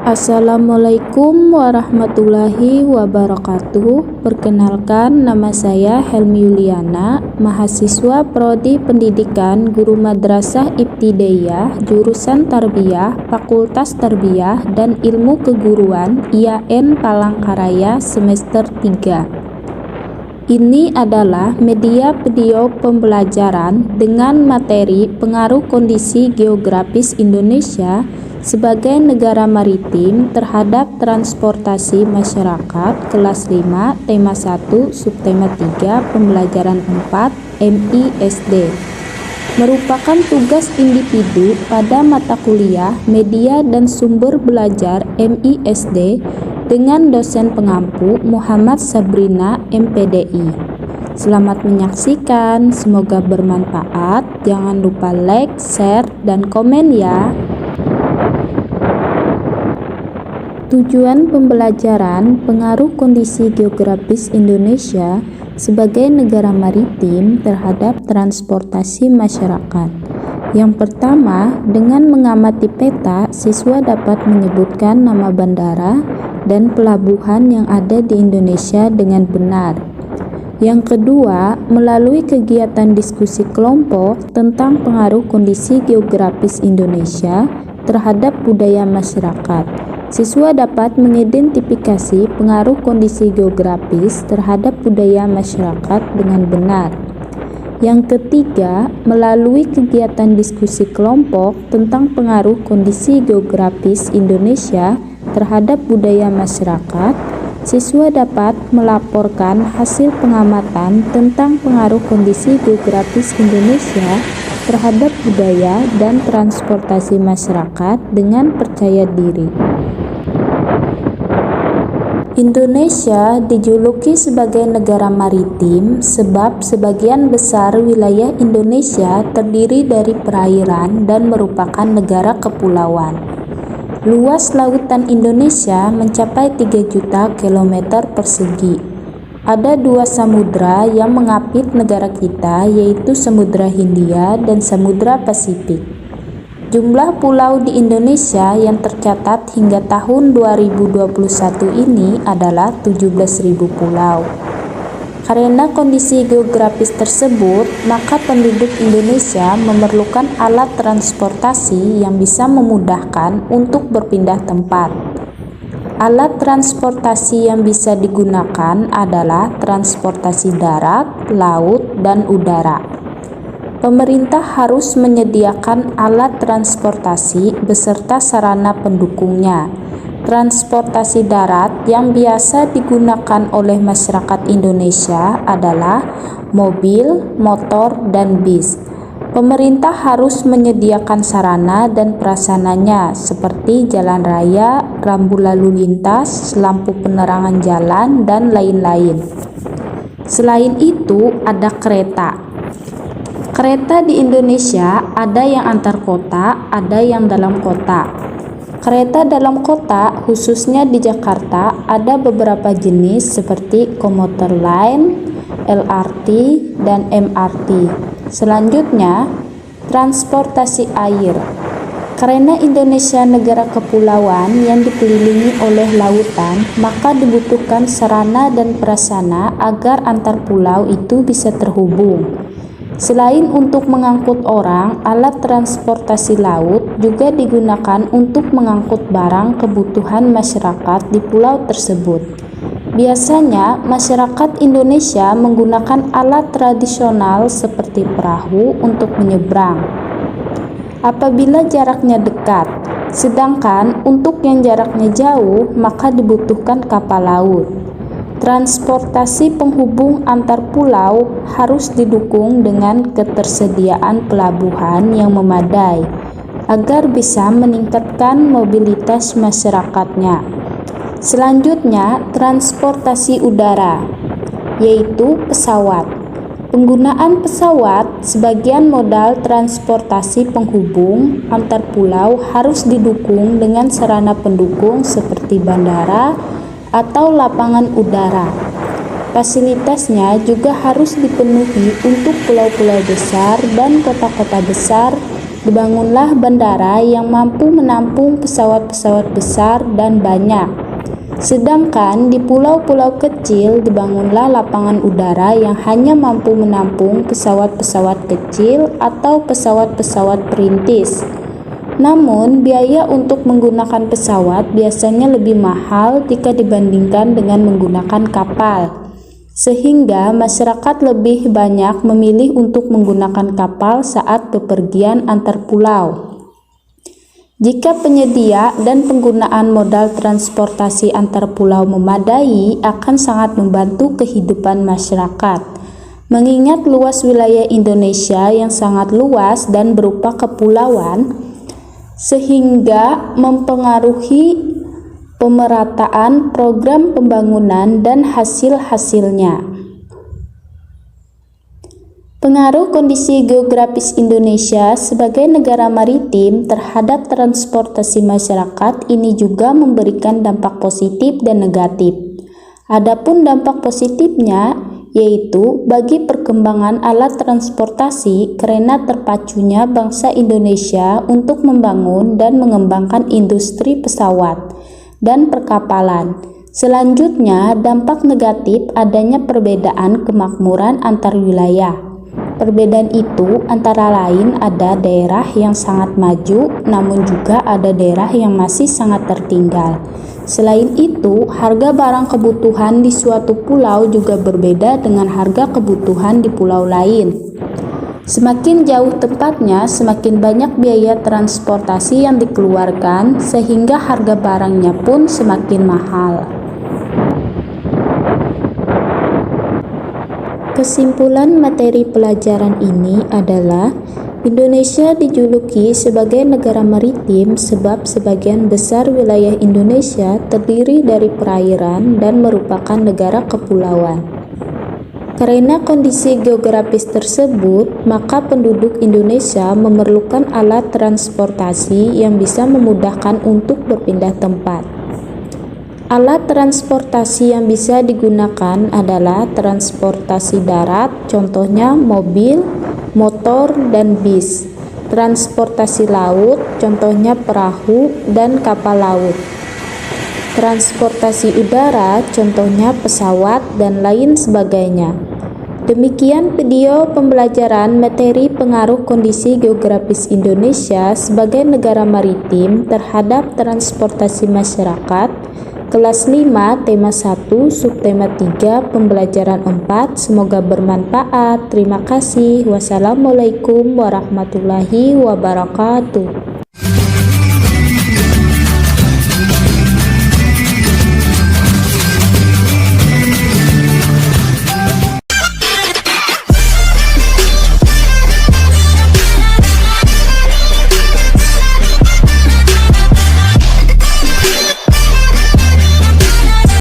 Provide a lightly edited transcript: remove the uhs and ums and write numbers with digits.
Assalamualaikum warahmatullahi wabarakatuh. Perkenalkan, nama saya Helmi Yuliana, mahasiswa Prodi Pendidikan Guru Madrasah Ibtidaiyah, jurusan Tarbiyah, Fakultas Tarbiyah dan Ilmu Keguruan IAIN Palangkaraya semester 3. Ini adalah media video pembelajaran dengan materi pengaruh kondisi geografis Indonesia sebagai negara maritim terhadap transportasi masyarakat kelas 5 tema 1 subtema 3 pembelajaran 4 MISD. Merupakan tugas individu pada mata kuliah Media dan Sumber Belajar MISD dengan dosen pengampu Muhammad Sabrina MPDI. Selamat menyaksikan, semoga bermanfaat. Jangan lupa like, share, dan komen ya. Tujuan pembelajaran pengaruh kondisi geografis Indonesia sebagai negara maritim terhadap transportasi masyarakat. Yang pertama, dengan mengamati peta, siswa dapat menyebutkan nama bandara dan pelabuhan yang ada di Indonesia dengan benar. Yang kedua, melalui kegiatan diskusi kelompok tentang pengaruh kondisi geografis Indonesia terhadap budaya masyarakat, siswa dapat mengidentifikasi pengaruh kondisi geografis terhadap budaya masyarakat dengan benar. Yang ketiga, melalui kegiatan diskusi kelompok tentang pengaruh kondisi geografis Indonesia terhadap budaya masyarakat, siswa dapat melaporkan hasil pengamatan tentang pengaruh kondisi geografis Indonesia terhadap budaya dan transportasi masyarakat dengan percaya diri. Indonesia dijuluki sebagai negara maritim sebab sebagian besar wilayah Indonesia terdiri dari perairan dan merupakan negara kepulauan. Luas lautan Indonesia mencapai 3 juta kilometer persegi. Ada 2 samudra yang mengapit negara kita, yaitu Samudra Hindia dan Samudra Pasifik. Jumlah pulau di Indonesia yang tercatat hingga tahun 2021 ini adalah 17.000 pulau. Karena kondisi geografis tersebut, maka penduduk Indonesia memerlukan alat transportasi yang bisa memudahkan untuk berpindah tempat. Alat transportasi yang bisa digunakan adalah transportasi darat, laut, dan udara. Pemerintah harus menyediakan alat transportasi beserta sarana pendukungnya. Transportasi darat yang biasa digunakan oleh masyarakat Indonesia adalah mobil, motor, dan bis. Pemerintah harus menyediakan sarana dan prasarananya seperti jalan raya, rambu lalu lintas, lampu penerangan jalan, dan lain-lain. Selain itu, ada kereta. Kereta di Indonesia ada yang antar kota, ada yang dalam kota. Kereta dalam kota, khususnya di Jakarta, ada beberapa jenis seperti komuter lain, LRT, dan MRT. Selanjutnya, transportasi air. Karena Indonesia negara kepulauan yang dikelilingi oleh lautan, maka dibutuhkan sarana dan prasarana agar antar pulau itu bisa terhubung. Selain untuk mengangkut orang, alat transportasi laut juga digunakan untuk mengangkut barang kebutuhan masyarakat di pulau tersebut. Biasanya, masyarakat Indonesia menggunakan alat tradisional seperti perahu untuk menyeberang apabila jaraknya dekat, sedangkan untuk yang jaraknya jauh, maka dibutuhkan kapal laut. Transportasi penghubung antar pulau harus didukung dengan ketersediaan pelabuhan yang memadai agar bisa meningkatkan mobilitas masyarakatnya. Selanjutnya, transportasi udara, yaitu pesawat. Penggunaan pesawat sebagian modal transportasi penghubung antar pulau harus didukung dengan sarana pendukung seperti bandara atau lapangan udara. Fasilitasnya juga harus dipenuhi untuk pulau-pulau besar dan kota-kota besar dibangunlah bandara yang mampu menampung pesawat-pesawat besar dan banyak. Sedangkan di pulau-pulau kecil dibangunlah lapangan udara yang hanya mampu menampung pesawat-pesawat kecil atau pesawat-pesawat perintis. Namun, biaya untuk menggunakan pesawat biasanya lebih mahal jika dibandingkan dengan menggunakan kapal, sehingga masyarakat lebih banyak memilih untuk menggunakan kapal saat bepergian antar pulau. Jika penyedia dan penggunaan modal transportasi antar pulau memadai, akan sangat membantu kehidupan masyarakat. Mengingat luas wilayah Indonesia yang sangat luas dan berupa kepulauan, sehingga mempengaruhi pemerataan program pembangunan dan hasil-hasilnya. Pengaruh kondisi geografis Indonesia sebagai negara maritim terhadap transportasi masyarakat ini juga memberikan dampak positif dan negatif. Adapun dampak positifnya yaitu bagi perkembangan alat transportasi karena terpacunya bangsa Indonesia untuk membangun dan mengembangkan industri pesawat dan perkapalan. Selanjutnya, dampak negatif adanya perbedaan kemakmuran antar wilayah. Perbedaan itu antara lain ada daerah yang sangat maju, namun juga ada daerah yang masih sangat tertinggal. Selain itu, harga barang kebutuhan di suatu pulau juga berbeda dengan harga kebutuhan di pulau lain. Semakin jauh tempatnya, semakin banyak biaya transportasi yang dikeluarkan, sehingga harga barangnya pun semakin mahal. Kesimpulan materi pelajaran ini adalah Indonesia dijuluki sebagai negara maritim sebab sebagian besar wilayah Indonesia terdiri dari perairan dan merupakan negara kepulauan. Karena kondisi geografis tersebut, maka penduduk Indonesia memerlukan alat transportasi yang bisa memudahkan untuk berpindah tempat. Alat transportasi yang bisa digunakan adalah transportasi darat, contohnya mobil, motor, dan bis. Transportasi laut, contohnya perahu dan kapal laut. Transportasi udara, contohnya pesawat, dan lain sebagainya. Demikian video pembelajaran materi pengaruh kondisi geografis Indonesia sebagai negara maritim terhadap transportasi masyarakat. Kelas 5, tema 1, subtema 3, pembelajaran 4. Semoga bermanfaat. Terima kasih. Wassalamualaikum warahmatullahi wabarakatuh.